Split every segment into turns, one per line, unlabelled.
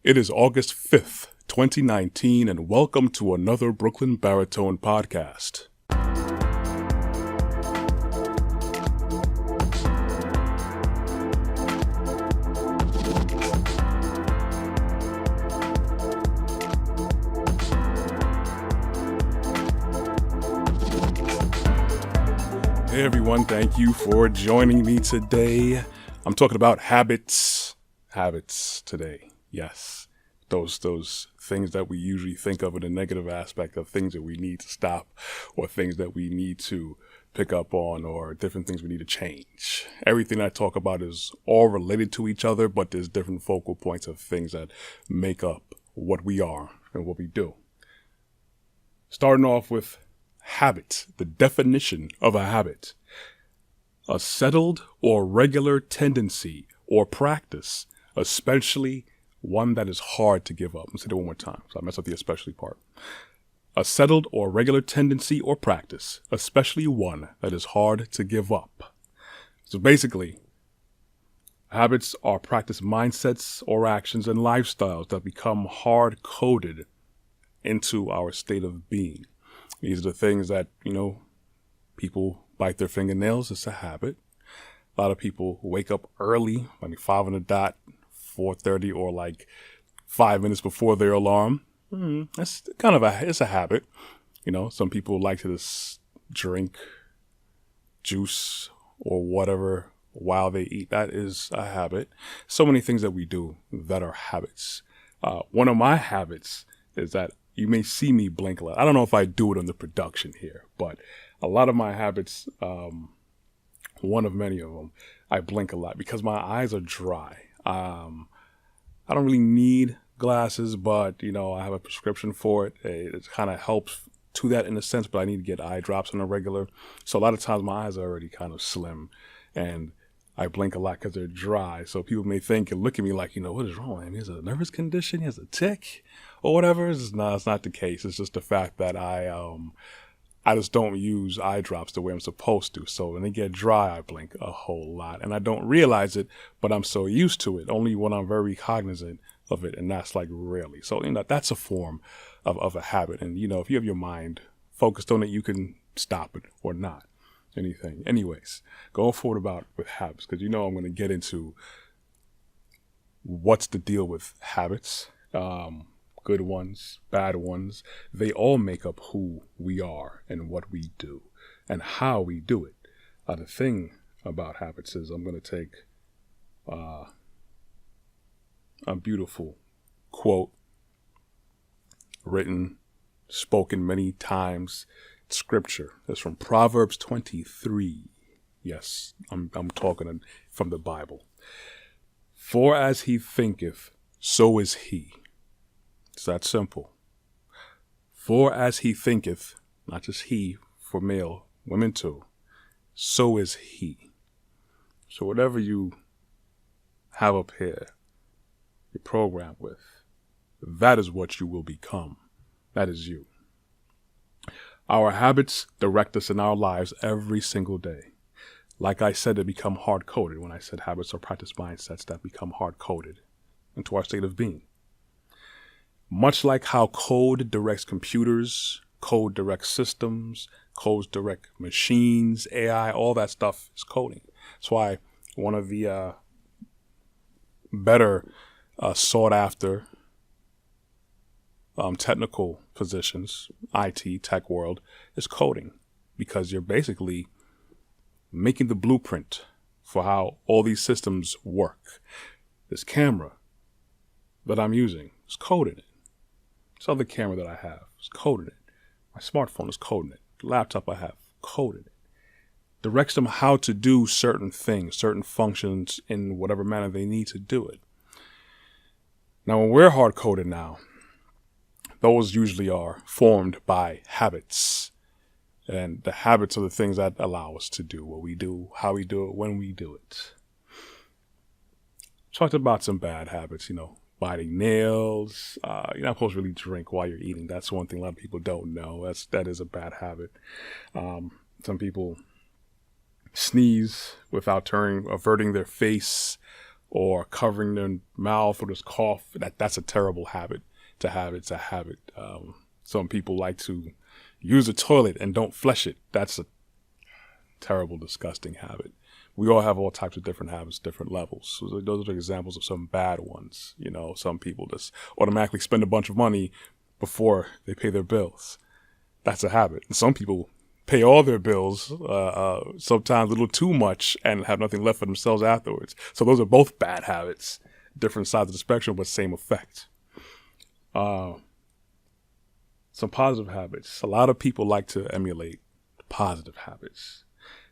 It is August 5th, 2019, and welcome to another Brooklyn Baritone Podcast. Hey everyone, thank you for joining me today. I'm talking about habits today. Yes, those things that we usually think of in a negative aspect of things that we need to stop or things that we need to pick up on or different things we need to change. Everything I talk about is all related to each other, but there's different focal points of things that make up what we are and what we do. Starting off with habits, the definition of a habit. A settled or regular tendency or practice, especially one that is hard to give up. Let's say that one more time, so I messed up the especially part. A settled or regular tendency or practice, especially one that is hard to give up. So basically, habits are practice mindsets or actions and lifestyles that become hard-coded into our state of being. These are the things that, people bite their fingernails. It's a habit. A lot of people wake up early, maybe 5 on the dot, 4:30, or like 5 minutes before their alarm. That's kind of it's a habit. Some people like to just drink juice or whatever while they eat. That is a habit. So many things that we do that are habits. One of my habits is that you may see me blink a lot. I don't know if I do it on the production here, but a lot of my habits, one of many of them, I blink a lot because my eyes are dry. I don't really need glasses, but, I have a prescription for it. It kind of helps to that in a sense, but I need to get eye drops on a regular. So a lot of times my eyes are already kind of slim and I blink a lot because they're dry. So people may think and look at me like, what is wrong with him? He has a nervous condition. He has a tic or whatever. It's not the case. It's just the fact that I just don't use eye drops the way I'm supposed to. So when they get dry, I blink a whole lot. And I don't realize it, but I'm so used to it. Only when I'm very cognizant of it. And that's like rarely. So, that's a form of a habit. And, if you have your mind focused on it, you can stop it or not. Anything. Anyways, going forward with habits, because I'm going to get into what's the deal with habits. Good ones, bad ones, they all make up who we are and what we do and how we do it. The thing about habits is I'm going to take a beautiful quote written, spoken many times, scripture. It's from Proverbs 23. Yes, I'm talking from the Bible. For as he thinketh, so is he. It's that simple. For as he thinketh, not just he, for male, women too, so is he. So whatever you have up here, you're programmed with, that is what you will become. That is you. Our habits direct us in our lives every single day. Like I said, they become hard-coded. When I said habits are practice mindsets that become hard-coded into our state of being. Much like how code directs computers, code directs systems, codes direct machines, AI, all that stuff is coding. That's why one of the better sought after technical positions, IT, tech world, is coding. Because you're basically making the blueprint for how all these systems work. This camera that I'm using is coded in it. This other camera that I have is coded in it. My smartphone is coded in it. The laptop I have coded in it. Directs them how to do certain things, certain functions in whatever manner they need to do it. Now, when we're hard-coded now, those usually are formed by habits. And the habits are the things that allow us to do what we do, how we do it, when we do it. Talked about some bad habits, biting nails. You're not supposed to really drink while you're eating. That's one thing a lot of people don't know. That is a bad habit. Some people sneeze without averting their face or covering their mouth or just cough. That's a terrible habit to have. It's a habit. Some people like to use the toilet and don't flush it. That's a terrible, disgusting habit. We all have all types of different habits, different levels. So those are examples of some bad ones. Some people just automatically spend a bunch of money before they pay their bills. That's a habit. And some people pay all their bills, sometimes a little too much, and have nothing left for themselves afterwards. So those are both bad habits, different sides of the spectrum, but same effect. Some positive habits. A lot of people like to emulate positive habits.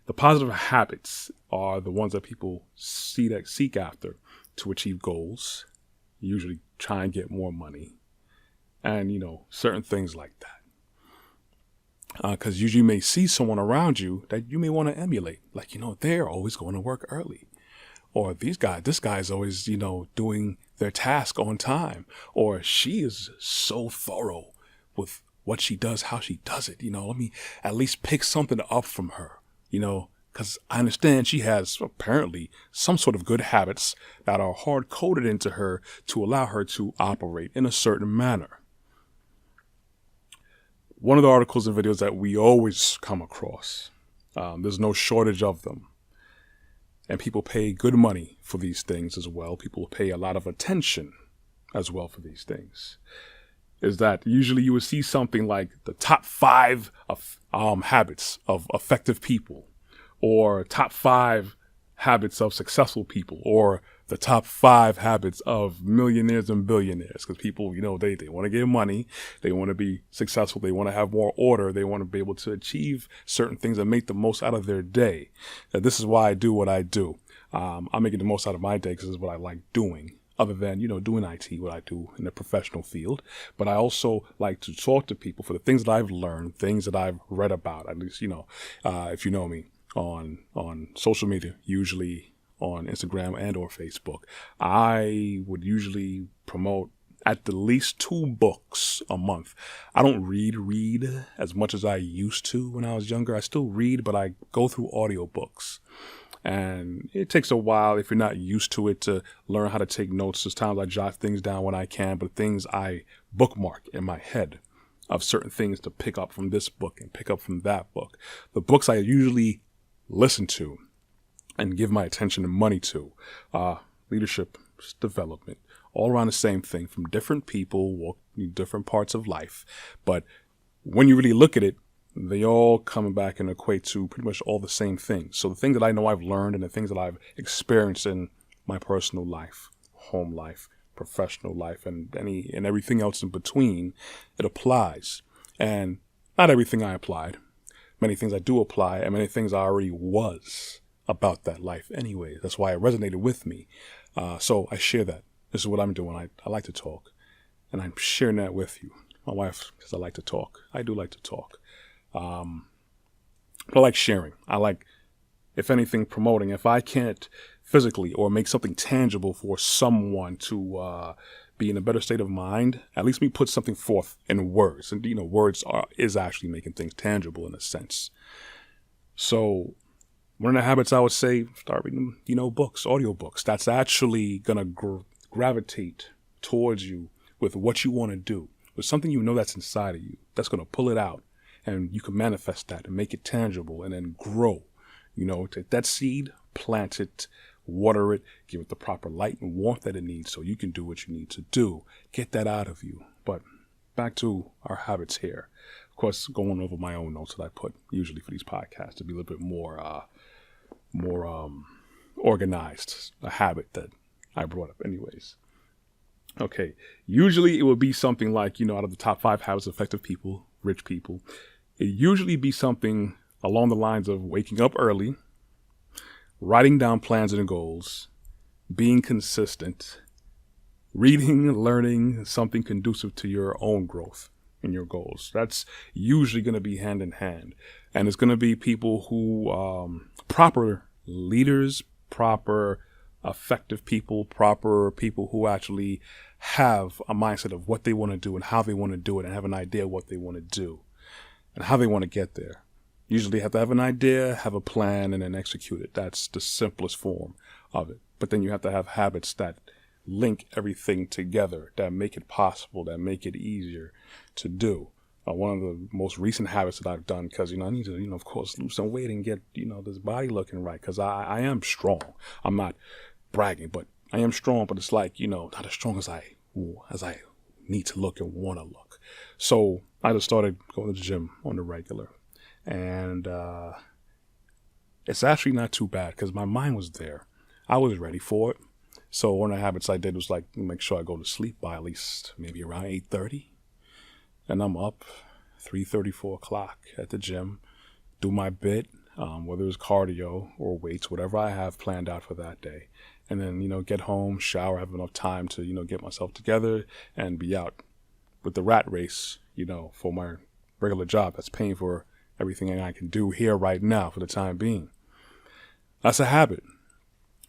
The positive habits are the ones that people seek after to achieve goals, usually try and get more money, and, certain things like that. Because usually you may see someone around you that you may want to emulate. Like, they're always going to work early. Or this guy's always, doing their task on time. Or she is so thorough with what she does, how she does it. Let me at least pick something up from her, because I understand she has apparently some sort of good habits that are hard coded into her to allow her to operate in a certain manner. One of the articles and videos that we always come across, there's no shortage of them. And people pay good money for these things as well. People pay a lot of attention as well for these things. Is that usually you would see something like the top 5 of habits of effective people, or top 5 habits of successful people, or the top 5 habits of millionaires and billionaires. Because people, they want to get money, they want to be successful, they want to have more order, they want to be able to achieve certain things and make the most out of their day. Now, this is why I do what I do. I'm making the most out of my day because it's what I like doing. Other than, doing IT, what I do in the professional field. But I also like to talk to people for the things that I've learned, things that I've read about, at least, if you know me on social media, usually on Instagram and or Facebook. I would usually promote at the least 2 books a month. I don't read as much as I used to when I was younger. I still read, but I go through audiobooks. And it takes a while, if you're not used to it, to learn how to take notes. There's times I jot things down when I can, but things I bookmark in my head of certain things to pick up from this book and pick up from that book. The books I usually listen to and give my attention and money to, leadership, development, all around the same thing from different people, different parts of life. But when you really look at it, they all come back and equate to pretty much all the same things. So the things that I know I've learned and the things that I've experienced in my personal life, home life, professional life, and everything else in between, it applies. And not everything I applied. Many things I do apply, and many things I already was about that life anyway. That's why it resonated with me. So I share that. This is what I'm doing. I like to talk, and I'm sharing that with you. My wife says I like to talk. I do like to talk. But I like sharing. I like, if anything, promoting. If I can't physically or make something tangible for someone to be in a better state of mind, at least me put something forth in words. And, words is actually making things tangible in a sense. So one of the habits I would say, start reading, books, audiobooks. That's actually going to gravitate towards you with what you want to do, with something that's inside of you. That's going to pull it out. And you can manifest that and make it tangible and then grow. Take that seed, plant it, water it, give it the proper light and warmth that it needs so you can do what you need to do. Get that out of you. But back to our habits here. Of course, going over my own notes that I put usually for these podcasts to be a little bit more organized. A habit that I brought up anyways. Okay. Usually it would be something like, out of the top 5 habits of effective people, rich people, it usually be something along the lines of waking up early, writing down plans and goals, being consistent, reading, learning something conducive to your own growth and your goals. That's usually going to be hand in hand. And it's going to be people who, proper leaders, proper effective people, proper people who actually have a mindset of what they want to do and how they want to do it and have an idea of what they want to do and how they want to get there. Usually have to have an idea, have a plan, and then execute it. That's the simplest form of it. But then you have to have habits that link everything together, that make it possible, that make it easier to do. One of the most recent habits that I've done, because, I need to, of course, lose some weight and get, this body looking right, because I am strong. I'm not bragging, but I am strong, but it's like, not as strong as I need to look and want to look. So I just started going to the gym on the regular. And it's actually not too bad because my mind was there. I was ready for it. So one of the habits I did was like make sure I go to sleep by at least maybe around 8:30. And I'm up 3:30, 4 o'clock at the gym, do my bit, whether it's cardio or weights, whatever I have planned out for that day. And then, get home, shower, have enough time to, get myself together and be out with the rat race, for my regular job that's paying for everything I can do here right now for the time being. That's a habit.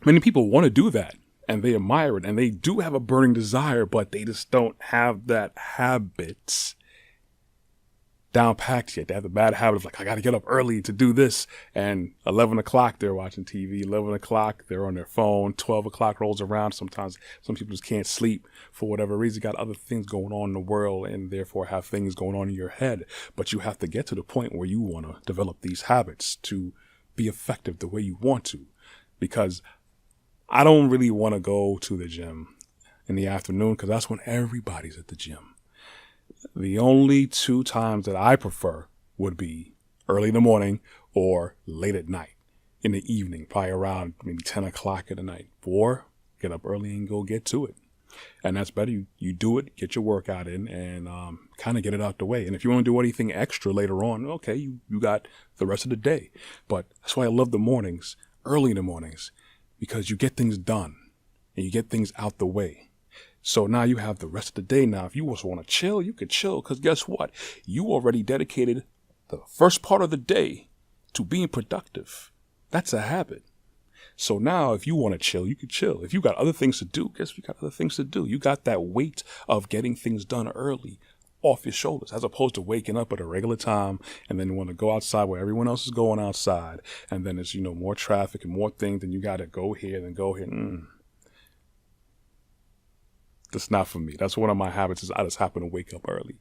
Many people want to do that and they admire it and they do have a burning desire, but they just don't have that habit down packed yet. They have the bad habit of like, I got to get up early to do this. And 11 o'clock, they're watching TV. 11 o'clock, they're on their phone. 12 o'clock rolls around. Sometimes some people just can't sleep for whatever reason. Got other things going on in the world and therefore have things going on in your head. But you have to get to the point where you want to develop these habits to be effective the way you want to. Because I don't really want to go to the gym in the afternoon because that's when everybody's at the gym. The only two times that I prefer would be early in the morning or late at night in the evening, probably around maybe 10 o'clock at the night. Or get up early and go get to it. And that's better. You do it, get your workout in, and kind of get it out the way. And if you want to do anything extra later on, okay, you got the rest of the day. But that's why I love the mornings, early in the mornings, because you get things done and you get things out the way. So now you have the rest of the day. Now, if you also want to chill, you could chill because guess what? You already dedicated the first part of the day to being productive. That's a habit. So now if you want to chill, you can chill. If you got other things to do, guess you got other things to do. You got that weight of getting things done early off your shoulders as opposed to waking up at a regular time and then you want to go outside where everyone else is going outside. And then there's, more traffic and more things and you got to go here and go here. That's not for me. That's one of my habits is I just happen to wake up early,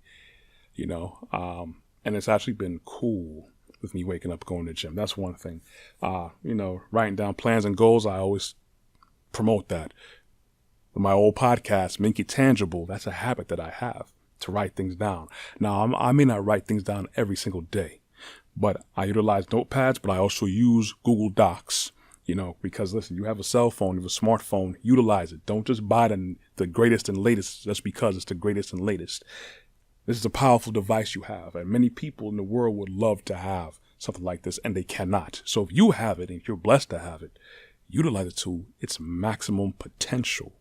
and it's actually been cool with me waking up, going to the gym. That's one thing. Writing down plans and goals. I always promote that. With my old podcast, Make It Tangible. That's a habit that I have to write things down. Now, I may not write things down every single day, but I utilize notepads, but I also use Google Docs. Because listen, you have a cell phone, you have a smartphone, utilize it. Don't just buy the greatest and latest just because it's the greatest and latest. This is a powerful device you have, and many people in the world would love to have something like this, and they cannot. So if you have it, and if you're blessed to have it, utilize it to its maximum potential,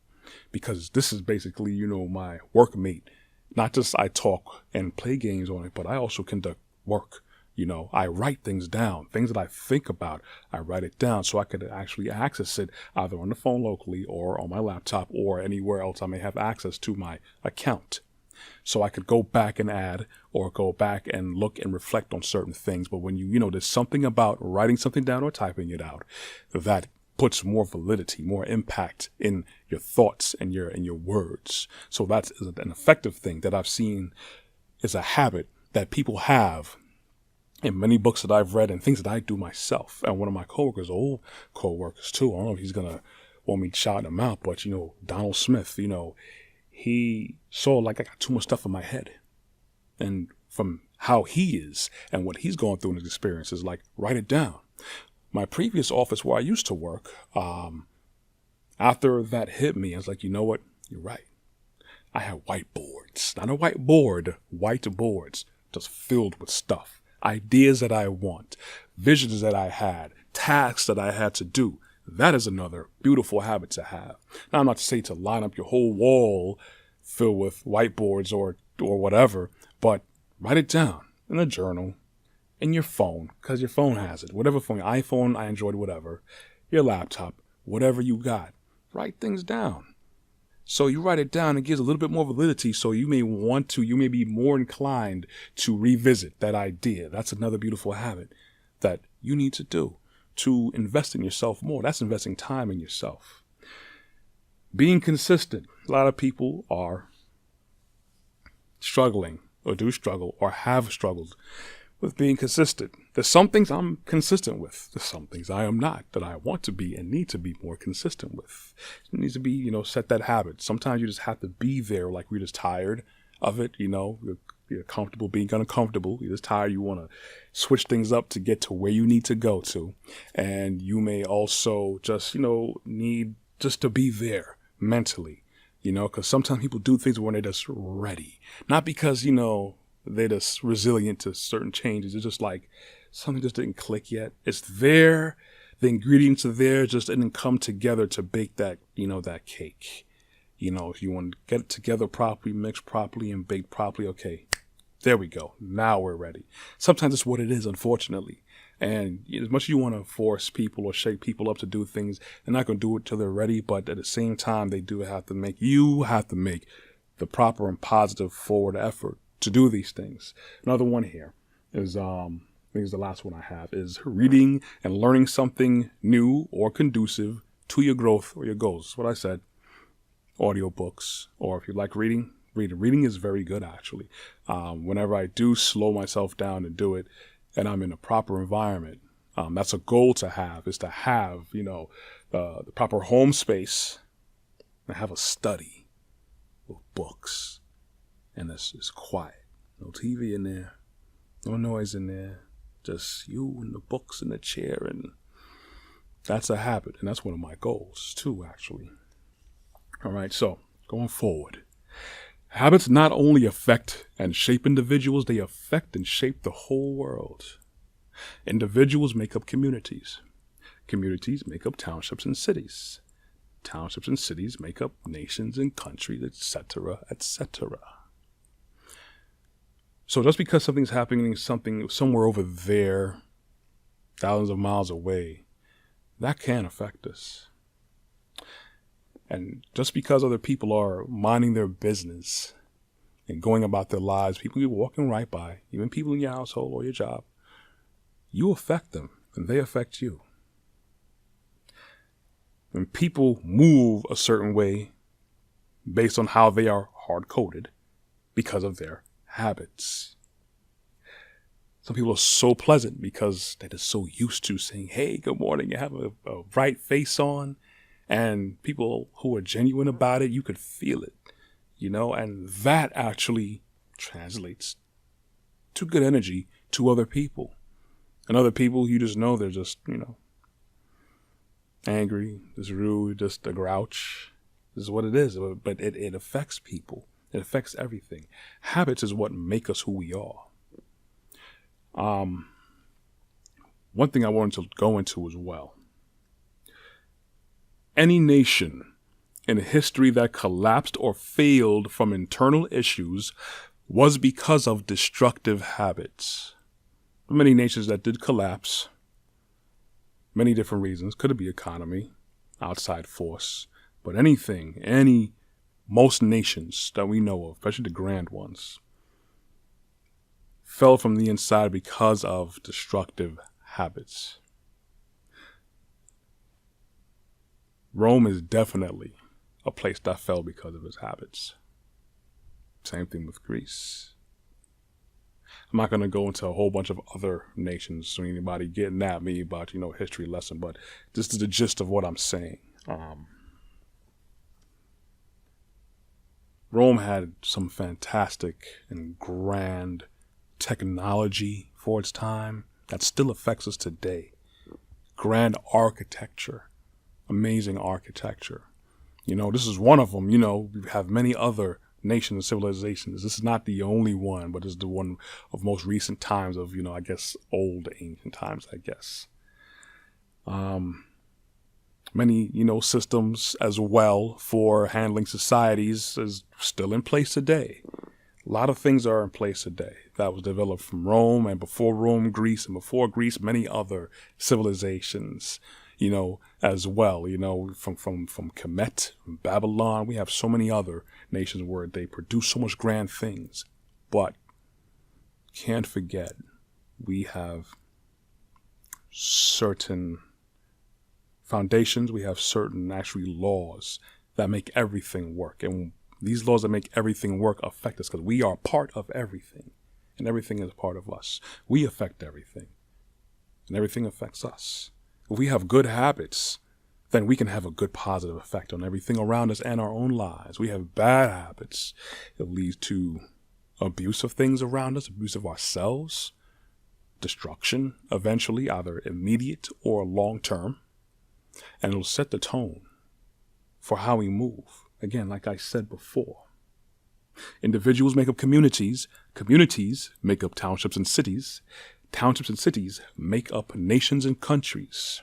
because this is basically, my workmate. Not just I talk and play games on it, but I also conduct work. I write things down, things that I think about, I write it down so I could actually access it either on the phone locally or on my laptop or anywhere else I may have access to my account. So I could go back and add or go back and look and reflect on certain things. But when there's something about writing something down or typing it out that puts more validity, more impact in your thoughts and your words. So that's an effective thing that I've seen is a habit that people have in many books that I've read and things that I do myself. And one of my coworkers, old coworkers too, I don't know if he's going to want me to shout him out, but, Donald Smith, he saw like I got too much stuff in my head. And from how he is and what he's going through in his experiences, like write it down. My previous office where I used to work, after that hit me, I was like, you know what? You're right. I had whiteboards, not a whiteboard, whiteboards just filled with stuff. Ideas that I want, visions that I had, tasks that I had to do. That is another beautiful habit to have. Now, I'm not to say to line up your whole wall filled with whiteboards or whatever, but write it down in a journal, in your phone, because your phone has it. Whatever phone, your iPhone, I Android, whatever, your laptop, whatever you got, write things down. So you write it down, it gives a little bit more validity. So you may be more inclined to revisit that idea. That's another beautiful habit. that you need to do to invest in yourself more. That's investing time in yourself. Being consistent. A lot of people are struggling or do struggle or have struggled with being consistent. There's some things I'm consistent with. There's some things I am not, that I want to be and need to be more consistent with. It needs to be, set that habit. Sometimes you just have to be there, like we're just tired of it, you're comfortable being uncomfortable. You're just tired. You want to switch things up to get to where you need to go to. And you may also just, need just to be there mentally, because sometimes people do things when they're just ready. Not because, they're just resilient to certain changes. It's just like something just didn't click yet. It's there. The ingredients are there. Just didn't come together to bake that, that cake. If you want to get it together properly, mix properly, and bake properly, okay, there we go. Now we're ready. Sometimes it's what it is, unfortunately. And as much as you want to force people or shake people up to do things, they're not going to do it till they're ready. But at the same time, you have to make the proper and positive forward effort to do these things. Another one here is, I think is the last one I have, is reading and learning something new or conducive to your growth or your goals. That's what I said. Audiobooks, or if you like reading. Reading is very good, actually. Whenever I do slow myself down and do it, and I'm in a proper environment, that's a goal to have, is to have, the proper home space and have a study with books. And it's quiet. No TV in there. No noise in there. Just you and the books in the chair. And that's a habit. And that's one of my goals, too, actually. All right, so going forward. Habits not only affect and shape individuals, they affect and shape the whole world. Individuals make up communities. Communities make up townships and cities. Townships and cities make up nations and countries, etc., etc. So just because something's happening somewhere over there, thousands of miles away, that can affect us. And just because other people are minding their business and going about their lives, people you're walking right by, even people in your household or your job, you affect them and they affect you. When people move a certain way based on how they are hard-coded because of their habits. Some people are so pleasant because they're just so used to saying, hey, good morning, you have a bright face on. And people who are genuine about it, you could feel it, and that actually translates to good energy to other people. And other people, you just know they're just, angry, just rude, just a grouch. This is what it is. But it affects people. It affects everything. Habits is what make us who we are. One thing I wanted to go into as well. Any nation in history that collapsed or failed from internal issues was because of destructive habits. Many nations that did collapse, many different reasons. Could it be economy, outside force, but most nations that we know of, especially the grand ones, fell from the inside because of destructive habits. Rome is definitely a place that fell because of its habits. Same thing with Greece. I'm not going to go into a whole bunch of other nations, so anybody getting at me about, history lesson, but this is the gist of what I'm saying. Rome had some fantastic and grand technology for its time that still affects us today. Grand architecture. Amazing architecture. This is one of them. We have many other nations and civilizations. This is not the only one, but it's the one of most recent times of, I guess, old ancient times, I guess. Many, systems as well for handling societies is still in place today. A lot of things are in place today that was developed from Rome, and before Rome, Greece, and before Greece, many other civilizations, as well, from Kemet, from Babylon. We have so many other nations where they produce so much grand things. But can't forget, we have certain foundations. We have certain actually laws that make everything work. And these laws that make everything work affect us because we are part of everything. And everything is a part of us. We affect everything. And everything affects us. If we have good habits, then we can have a good positive effect on everything around us and our own lives. We have bad habits. It leads to abuse of things around us, abuse of ourselves, destruction, eventually, either immediate or long-term. And it'll set the tone for how we move. Again, like I said before, individuals make up communities. Communities make up townships and cities. Townships and cities make up nations and countries.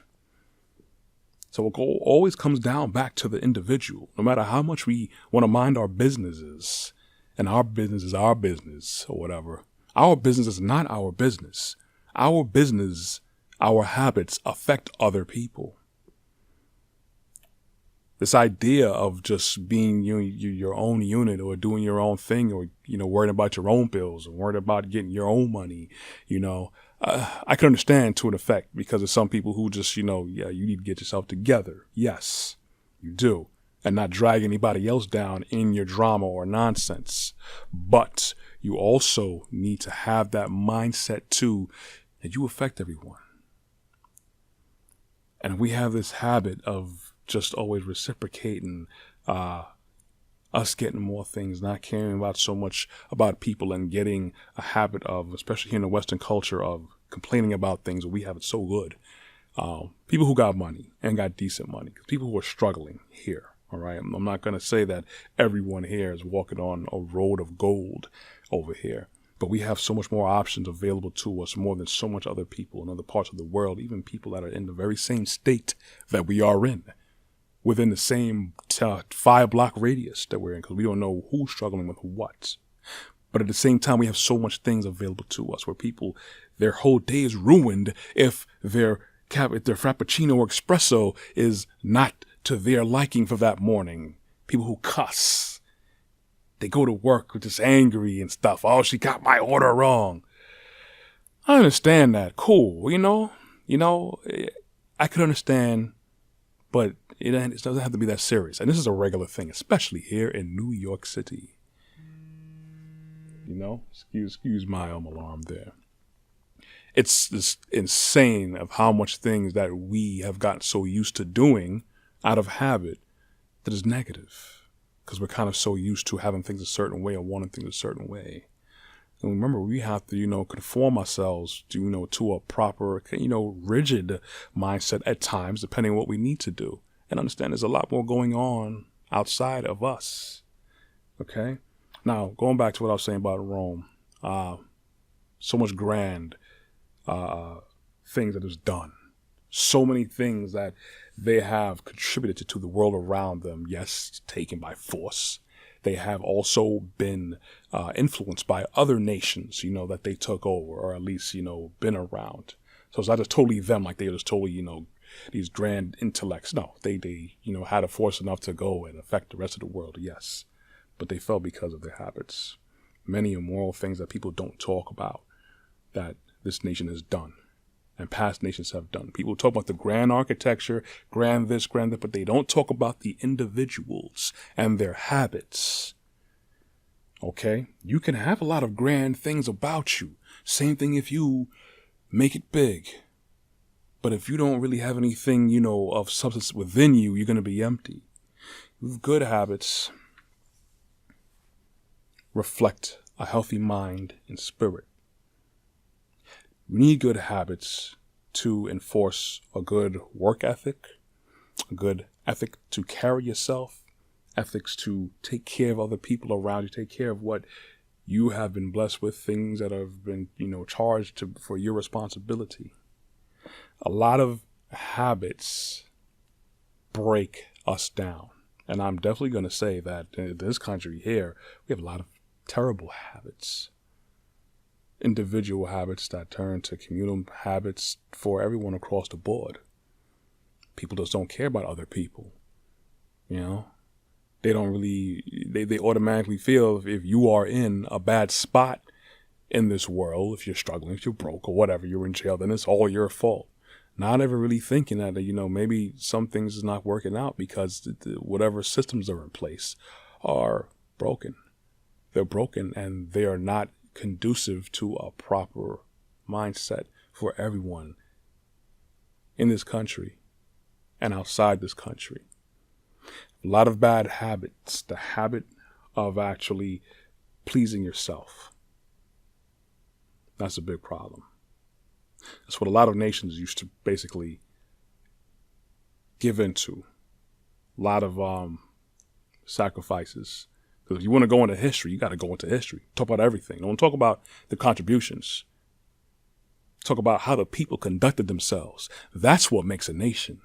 So it always comes down back to the individual. No matter how much we want to mind our businesses, and our business is our business or whatever, our business is not our business. Our business, our habits affect other people. This idea of just being your own unit or doing your own thing or, worrying about your own bills or worrying about getting your own money, I can understand to an effect because of some people who just, you need to get yourself together. Yes, you do. And not drag anybody else down in your drama or nonsense. But you also need to have that mindset too that you affect everyone. And we have this habit of just always reciprocating us getting more things, not caring about so much about people and getting a habit of, especially here in the Western culture, of complaining about things. We have it so good. People who got money and got decent money, people who are struggling here. All right. I'm not going to say that everyone here is walking on a road of gold over here, but we have so much more options available to us more than so much other people in other parts of the world, even people that are in the very same state that we are in, within the same 5-block radius that we're in, because we don't know who's struggling with what. But at the same time, we have so much things available to us where people, their whole day is ruined if their frappuccino or espresso is not to their liking for that morning. People who cuss. They go to work just angry and stuff. Oh, she got my order wrong. I understand that. Cool. I could understand, but it doesn't have to be that serious. And this is a regular thing, especially here in New York City. Excuse my alarm there. It's just insane of how much things that we have gotten so used to doing out of habit that is negative, because we're kind of so used to having things a certain way or wanting things a certain way. And remember, we have to, conform ourselves to a proper, rigid mindset at times, depending on what we need to do. And understand there's a lot more going on outside of us. Okay? Now, going back to what I was saying about Rome, so much grand things that is done. So many things that they have contributed to the world around them. Yes, taken by force. They have also been influenced by other nations, that they took over, or at least, been around. So it's not just totally them, like they just totally, these grand intellects. No, they had a force enough to go and affect the rest of the world, yes. But they fell because of their habits. Many immoral things that people don't talk about that this nation has done and past nations have done. People talk about the grand architecture, grand this, grand that, but they don't talk about the individuals and their habits. Okay? You can have a lot of grand things about you. Same thing if you make it big. But if you don't really have anything, of substance within you, you're going to be empty. With good habits, reflect a healthy mind and spirit. You need good habits to enforce a good work ethic, a good ethic to carry yourself, ethics to take care of other people around you, take care of what you have been blessed with, things that have been, charged for your responsibility. A lot of habits break us down. And I'm definitely going to say that in this country here, we have a lot of terrible habits. Individual habits that turn to communal habits for everyone across the board. People just don't care about other people. They don't really, they automatically feel if you are in a bad spot in this world, if you're struggling, if you're broke or whatever, you're in jail, then it's all your fault. not ever really thinking that, maybe some things is not working out because whatever systems are in place are broken. They're broken and they are not conducive to a proper mindset for everyone in this country and outside this country. A lot of bad habits, the habit of actually pleasing yourself. That's a big problem. That's what a lot of nations used to basically give into. A lot of sacrifices. Because if you want to go into history, you got to go into history. Talk about everything. Don't talk about the contributions. Talk about how the people conducted themselves. That's what makes a nation.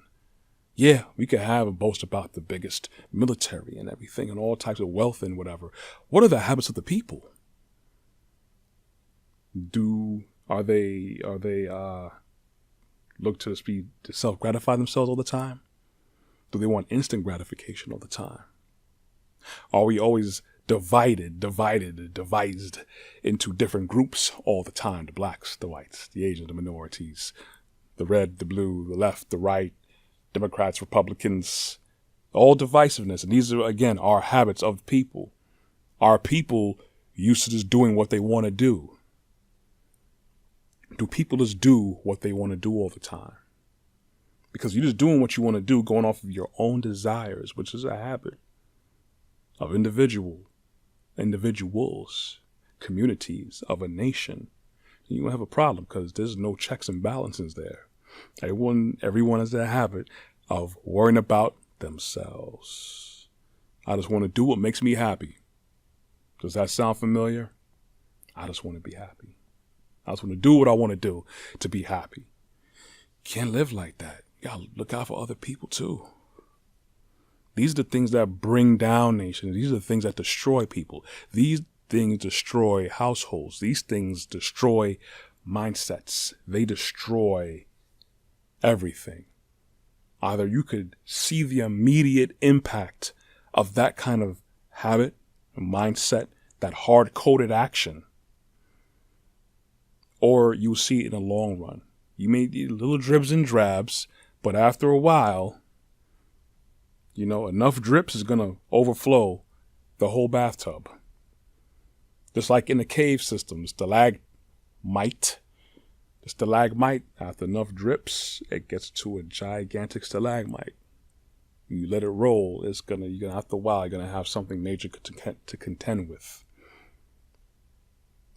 Yeah, we could have a boast about the biggest military and everything and all types of wealth and whatever. What are the habits of the people? Are they look to self-gratify themselves all the time? Do they want instant gratification all the time? Are we always divided, devised into different groups all the time? The blacks, the whites, the Asians, the minorities, the red, the blue, the left, the right, Democrats, Republicans, all divisiveness. And these are, again, our habits of people. Our people used to just doing what they want to do. Do people just do what they want to do all the time? Because you're just doing what you want to do, going off of your own desires, which is a habit of individuals, communities, of a nation. You will have a problem because there's no checks and balances there. Everyone has that habit of worrying about themselves. I just want to do what makes me happy. Does that sound familiar? I just want to be happy. I just want to do what I want to do to be happy. Can't live like that. You gotta look out for other people too. These are the things that bring down nations. These are the things that destroy people. These things destroy households. These things destroy mindsets. They destroy everything. Either you could see the immediate impact of that kind of habit, mindset, that hard-coded action, or you'll see it in the long run. You may need little dribs and drabs, but after a while, enough drips is going to overflow the whole bathtub. Just like in the cave system, the stalagmite, after enough drips, it gets to a gigantic stalagmite. You let it roll, after a while, you're going to have something major to contend with.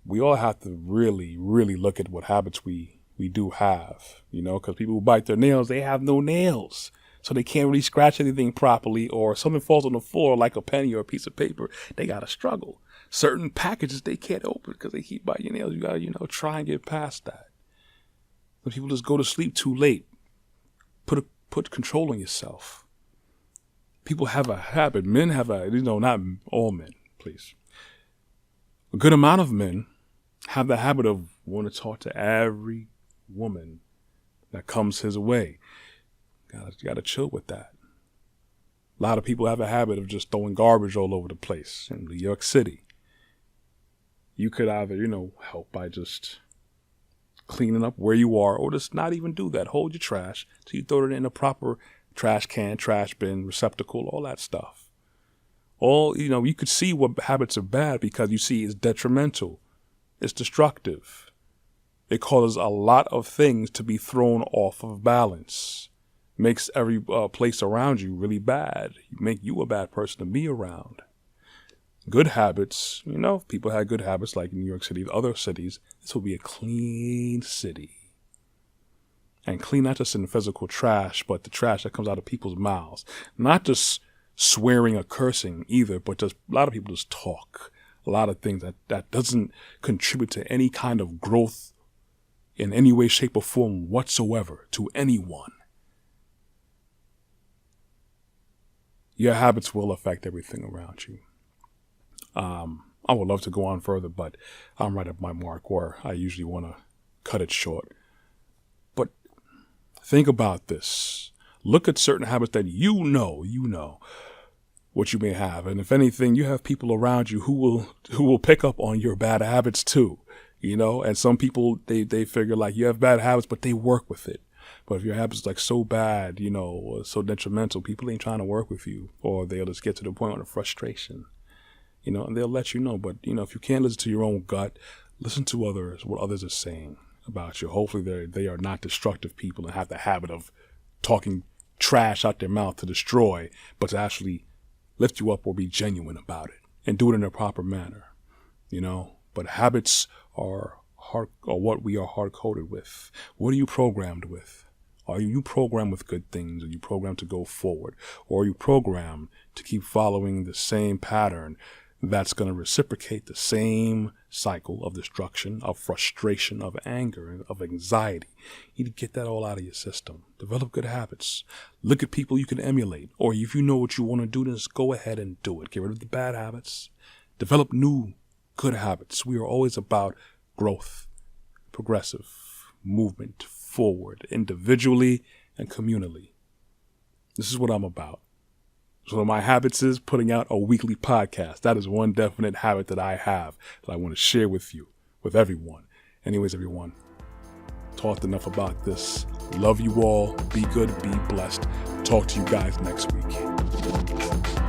We all have to really, really look at what habits we do have, because people who bite their nails, they have no nails. So they can't really scratch anything properly, or something falls on the floor like a penny or a piece of paper. They got to struggle. Certain packages they can't open because they keep biting your nails. You got to, try and get past that. Some people just go to sleep too late. Put control on yourself. People have a habit. Men have not all men, please. A good amount of men have the habit of wanting to talk to every woman that comes his way. You gotta chill with that. A lot of people have a habit of just throwing garbage all over the place in New York City. You could either, help by just cleaning up where you are, or just not even do that. Hold your trash till you throw it in a proper trash can, trash bin, receptacle, all that stuff. You could see what habits are bad because you see it's detrimental. It's destructive. It causes a lot of things to be thrown off of balance. Makes every place around you really bad. Make you a bad person to be around. Good habits, if people had good habits like New York City, other cities, this will be a clean city. And clean not just in physical trash, but the trash that comes out of people's mouths. Not just swearing or cursing either, but just a lot of people just talk. A lot of things that doesn't contribute to any kind of growth in any way, shape, or form whatsoever to anyone. Your habits will affect everything around you. I would love to go on further, but I'm right at my mark where I usually want to cut it short. But think about this. Look at certain habits that you know what you may have. And if anything, you have people around you who will pick up on your bad habits too. And some people, they figure like you have bad habits, but they work with it. But if your habits like so bad, or so detrimental, people ain't trying to work with you, or they'll just get to the point of frustration, and they'll let you know. But, if you can't listen to your own gut, listen to what others are saying about you. Hopefully they are not destructive people and have the habit of talking trash out their mouth to destroy, but to actually lift you up or be genuine about it and do it in a proper manner, But habits are what we are hard-coded with. What are you programmed with? Are you programmed with good things? Are you programmed to go forward? Or are you programmed to keep following the same pattern that's going to reciprocate the same cycle of destruction, of frustration, of anger, of anxiety? You need to get that all out of your system. Develop good habits. Look at people you can emulate. Or if you know what you want to do, then just go ahead and do it. Get rid of the bad habits. Develop new good habits. We are always about growth, progressive movement forward, individually and communally. This is what I'm about. So my habits is putting out a weekly podcast. That is one definite habit that I have that I want to share with you, with everyone. Anyways, everyone, talked enough about this. Love you all. Be good. Be blessed. Talk to you guys next week.